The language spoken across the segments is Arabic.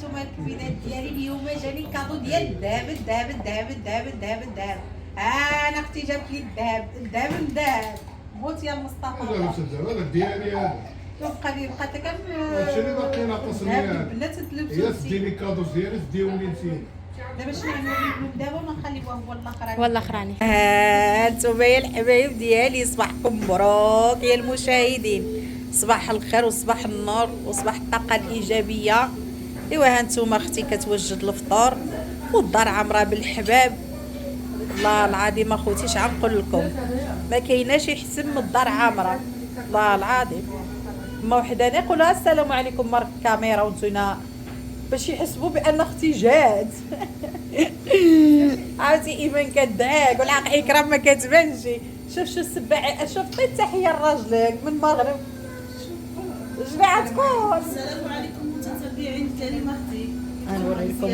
هانتوما الكبيدات ديالي اليوم جاني كادو ديال الذهب الذهب الذهب الذهب الذهب الذهب. انا اختي جابت لي الذهب الذهب الذهب. بغيت يا مصطفى لا لا تصدق هذا ديالي هذا. بقى لي بقات كان هادشي اللي باقي ناقصني الذهب هذا. البنات هي تلبسوا تديني كادو ديالي تديوني انت. دابا شنو نعملوا لهم دابا ولا نخليوها هو الاخر؟ والله خراني. هانتوما يا الحبايب ديالي صباحكم مبروك يا المشاهدين. صباح الخير وصباح النور وصباح الطاقه الايجابيه. ايوا هانتوما اختي كتوجد الفطور والدار عامره بالحباب. الله العظيم اخوتي اش غنقول لكم، ما كايناش يحسن من الدار عامره الله العظيم. ما وحده نقولها السلام عليكم مارك الكاميرا وانتونا باش يحسبوا بان اختي جات. عاوتاني ايمان كدعاك والعاق اكرام ما كتبانش. شوف السباعي شوف طيب تحيه لراجلك من المغرب. جماعتكم السلام عليكم متتبعين الكريم اختي. غنوريكم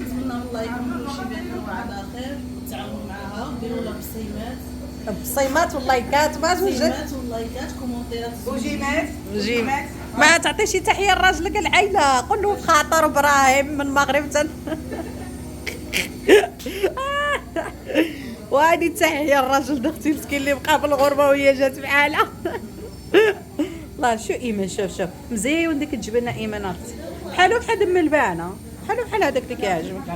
نتمنى الله يكون كلشي بخير وعلى خير وتعاونوا معاها وديروا لها بالصيمات بالصيمات واللايكات ما زوجت الصيمات واللايكات كومونتيرات وجيمات. ما تعطي شي تحيه لراجلك العائله قول له خاطر ابراهيم من المغرب وهادي تحيه للراجل اختي مسكين اللي بقى في الغربه وهي جات بحالها. الله شو ايمان شوف مزيون ديك تجبلنا ايمان اختي بحالو بحال دم البانه بحال هذاك اللي كيعجبك.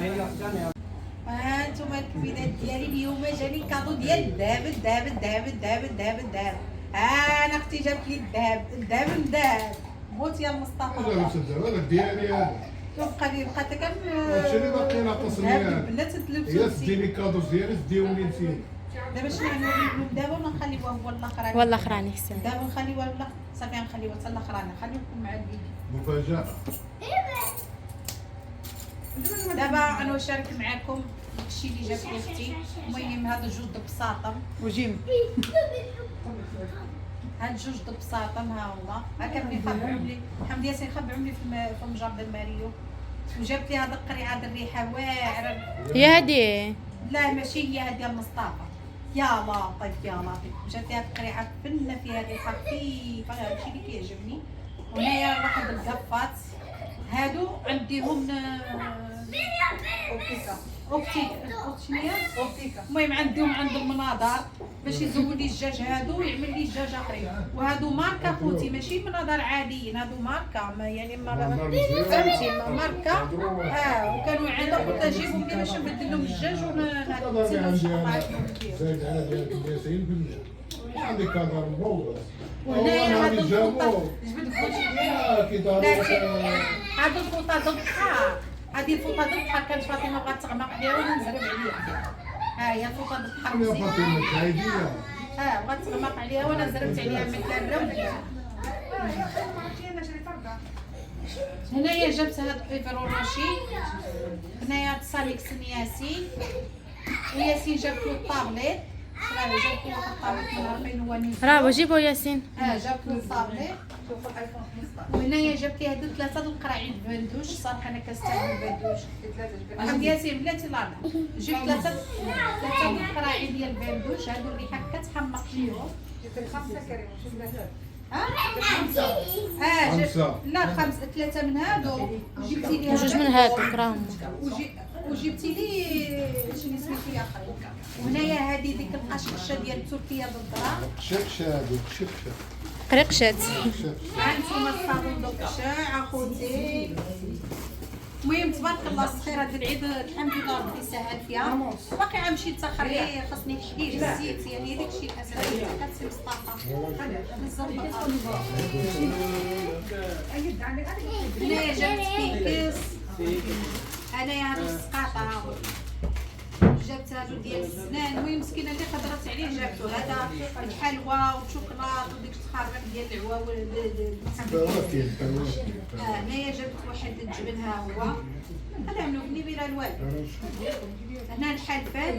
هانتوما الكبيدات ديالي اليوم جاني كادو ديال الذهب الذهب الذهب الذهب الذهب الذهب. انا اختي جابت لي الذهب الذهب الذهب. بغيت يا مصطفى لا لا تصدق هذا ديالي هذا. بقى لي بقات كان هادشي اللي باقي ناقصني الذهب هذا. البنات هي تلبسوا تديني كادو ديالي تديوني انت. دابا شنو نعملوا لهم دابا ولا نخليوها هو الاخر؟ والله خراني حسن. دابا نخليوها ولا صافي نخليوها حتى الاخر. انا خليكم مع الفيديو. مفاجأة. دابا انا نشارك معكم الشيء اللي جاب لي اختي. المهم هذا جوج د بساطم وجيم. هاد جوج د بساطم ها هما هكا ملي خبعهم لي حمد ياسين خبعهم لي في مجرد الماريو. وجابت لي هاد القريعه د الريحه واعره. هي هادي لا ماشي هي هادي المصطفى. يا لطيف يا لطيف. جات لي هاد القريعه فنه فيها ريحه خفيفه هادشي اللي كيعجبني. وهنايا واحد القفات هادو عنديهم المهم عندهم مناظر باش يزول لي الدجاج هادو ويعمل لي الدجاج اخرين. وهادو ماركه خوتي ماشي مناظر عاديين هادو ماركه يعني فهمتي ماركه. وكانوا عندهم قلت اجيبهم لي باش نبدل لهم الدجاج زايد على ديال ياسين عندي كادر مبوظ. وهنايا هاد الفوطه جبد هاد الفوطه د البحر. هادي الفوطه د البحر كانت فاطمه بغات تغمق عليها وانا نزرب عليها. ها هي الفوطه د البحر يا مزيانه. فاطمة شاهدية. بغات تغمق عليها وانا زربت عليها مكرره وديتها. هنايا جبت هاد الفيفرو روشي. هنايا هاد صاليك سن ياسين. وياسين جابت له الطابليت. راه جابت له واحد الطابليت من عارفين هو نيت. راه جيبوا ياسين. جابت له الطابليت. وهنايا جبت لي هادو ثلاثه د القراعين البندوش. صراحه انا كنستعمل البندوش. حمد ياسين بلاتي لالا جبت ثلاثه د القراعين ديال البندوش. هادو الريحه كتحمق فيهم. جبت 5 كريم شوف خمسة. لا 5 3 من هادو. جبتي لي جوج من هادوك راهم. وجبتي لي شنو سميتو يا اخي. وهنايا هادي ديك القشقشه ديال تركيا بالدرا. شكشة هادوك شكشة. قريقشات. هانتوما الصابون دوك الشاع اخوتي. المهم تبارك الله الصغيره هاد العيد الحمد لله ربي سهل فيها. باقي غنمشي نتاخر ليه خاصني الحليج الزيت يعني داك الشيء الاساسي كتسيب الطاقه هنايا جبت كيكس. انايا هادو السقاطه جبت هادو ديال السنان. المهم مسكينه اللي خضرت عليه جابتو هذا الحلوى والشوكولات وديك الخربيق ديال العواول فواكه. هنايا جبت واحد الجبن ها هو هذا عملوه بني بيرا الوالد. هنا الحلفات.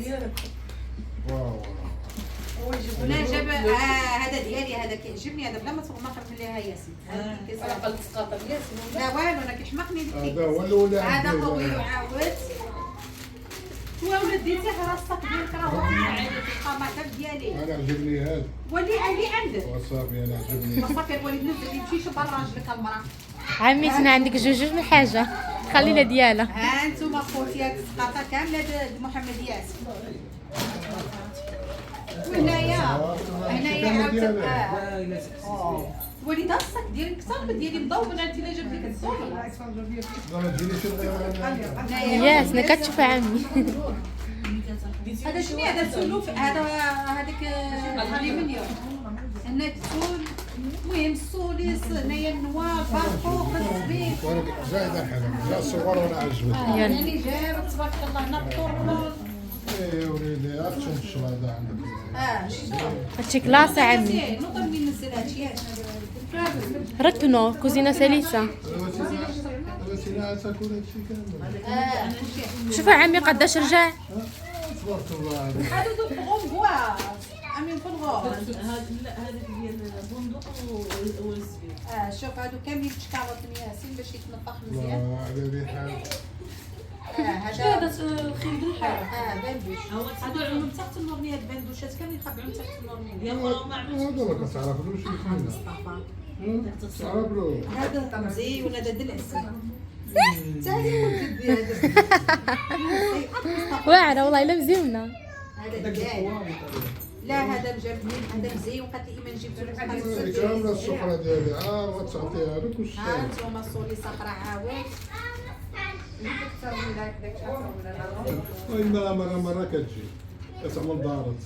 واو. هنا جاب هذا ديالي هذا كيعجبني هذا بلا ما تغمق ليها ياسين. قلت سقاطه ياسين لا والو انا كيحمقني هذا هو الاولى. هذا قوي وعاود. ولاد ديتي راسك ديالك راه هو عادي القماطه ديالي. انا عجبني هذا. ولي عندك وصافي انا عجبني. صافي الوالد نزل يمشي شوف برا راجلك المراه. عميتنا عندك جوج من حاجه، خلينا ديالها. ها انتم خوتي هاد السقاطه كامله د محمد ياسين. وهنايا عاوتاني وليد الصك ديالي كثر من ديالي مضوبن، انت الا جبت لك الصوره ما تجينيش ياس انا كتشوف عمي. هذا شنو هذا سلوف هذاك الالومنيوم هنا كتول. المهم السوليس هنايا النوار بارفوق الزبيب زايد الحلم لا الصور ولا عجبتني. يعني جاب تبارك الله هنا الطرمل. ايه وليدي عرفتش الشلاضه عندك. هادشي كلاصه عمي. نقدر منين نزل هادشي ركنو كوزينه سلسه. الوسيله تاكل هادشي كامل. شوف عمي قداش رجع. تبارك الله. هادو دو بغونفواز امين في الغور. هذيك ديال البندق والزبيب. شوف هادو كاملين تشكاوط ياسين باش يتنفخ مزيان. الله على ريحه. هذا خير الحال. بندوش هادو عندهم تحت النورنيه البندوشات كاملين خبعهم تحت النورنيه. هذا ما كتعرفلوش الحين. تعرف له. هذا طمزي ولا هذا دلعسي. حتى هي ولد هذا. واعره والله الا مزيونه. هذا دجاج. لا هذا مجبني هذا مزيون قالت لي ايمان جبت له كامله السفره ديالي وتعطيها لك وش. ها انتم الصولي صخره عاود. وإما مرة كتجي كتعمل دارت.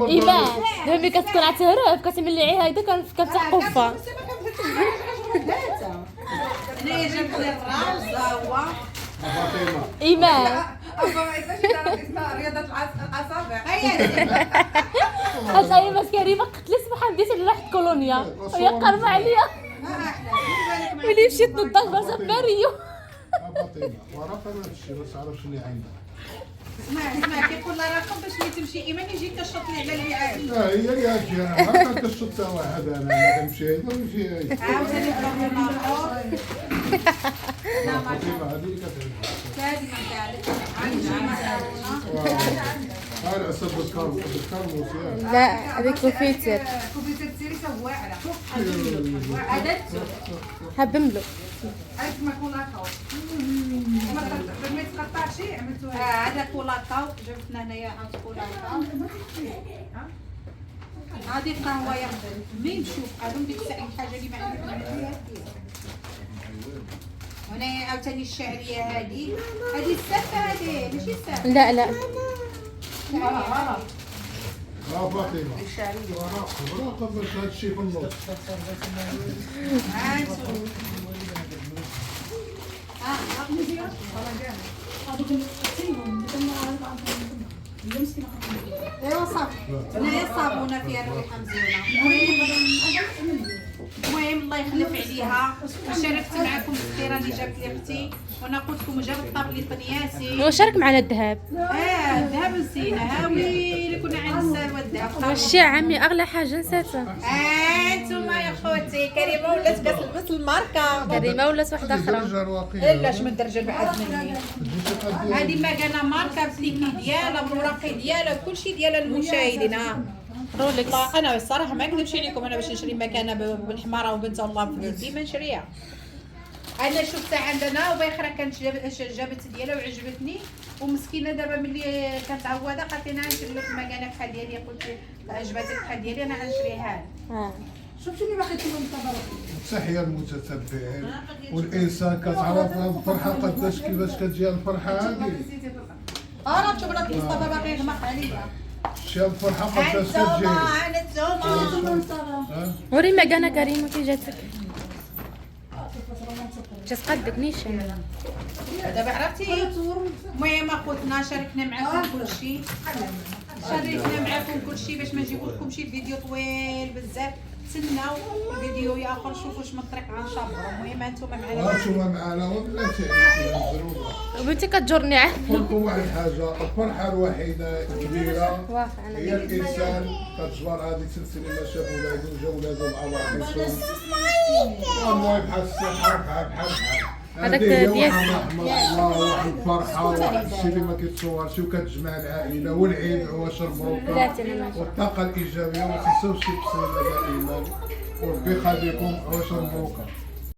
ايمان ملي كتكون عتهرب كتملعي هيدا كتفتح قفه. هنايا جبت لي الراس هو ايمان رياضه الاصابع. هيا هاي بس كريمه قتلت محمديت على واحد كولونيا وهي قرمه عليا ملي مشيت نضاف برا باريو. فاطمه وراه ما هادشي ما تعرفش اللي عندها. اسمع كيقول لها رقم باش ملي تمشي ايمان يجي كشط لي على الوعاء. لا هي اللي غتجي انا ما كنشط حتى واحد انا كنمشي هنا ونمشي هنا. عاوتاني بروحي الاخر. فاطمه هذه اللي كتعجبك. هذه ما كانت عندي مكرونه. هاي العسل بالكرم مزيان. لا هذيك كوفيتر كمبيوتر سيري سواعره. هذا هبملو. عرفت ما كولاكاو. ما تقطعش عملتو هذا كولاكاو جبتنا هنايا عاد كولاكاو. هذه قهوه يا مين نشوف هذوم ديك الساعه الحاجه اللي ما عندك. هنا عاوتاني الشعريه هذه السافه هذه ماشي السافه. لا لا فاطمه راقب باش هادشي في النص. ايوا صافي هنايا الصابونه فيها الريحه مزيانه. المهم الله يخلف عليها. شاركت معكم الخيره اللي جابت لي اختي وانا قلت لكم جاب الطابلي طنياسي. وشارك معنا الذهب. الذهب نسينا ويلي كنا غنسالوا الذهب. واش يا عمي اغلى حاجه نساتها. انتوما يا خوتي كريمه ولات كتلبس الماركه. كريمه ولات واحده اخرى. لا شمن الدرجه بعد مني. هذه ماكانه ماركه بليكي ديالها بالوراقي ديالها كلشي ديالها المشاهدين. رولكس. انا الصراحه ما نكذبش عليكم انا باش نشري مكانه بالحماره وبنت الله في يدي ما نشريها. انا شفتها عندنا وبايخره كانت جابت ديالها وعجبتني ومسكينه دابا ملي كانت عوده قالت لي انا نشري لك مكانه بحال ديالي. قلت لها عجبتك بحال ديالي انا غنشريها. شفتي اللي باقي فيهم التبرك. تحية المتتبعين والإنسان كتعرف الفرحة قداش كيفاش كتجي الفرحة هذه. راه شوف راه مصطفى باقي يغمق عليا. شي الفرحة قداش كتجي. وري مكانه كريمه كي جاتك. جات قدك نيشان. دابا عرفتي المهم اخوتنا شاركنا معكم كلشي. شاركنا معكم كلشي باش ما نجيبو لكم شي فيديو طويل بزاف. تسناو الفيديو اخر شوفوا واش من الطريق غنشابروا. المهم انتوما معنا. هانتوما معنا وبلاتي وبنتي كتجرني عاد. نقول لكم واحد الحاجة الفرحة الوحيدة الكبيرة هي الإنسان كتجبر هذيك السلسلة ما شاف ولادو جا ولادو مع بعضهم. والله بحال الصحة بحال هذاك هذه ديال واحد رحمة الله، واحد الفرحة، واحد الشيء اللي ما كيتصورش، وكتجمع العائلة والعيد عواشر مبروكة والطاقة الإيجابية. وما تنساوش البصيلة دائما، وربي يخليكم عواشر مبروكة.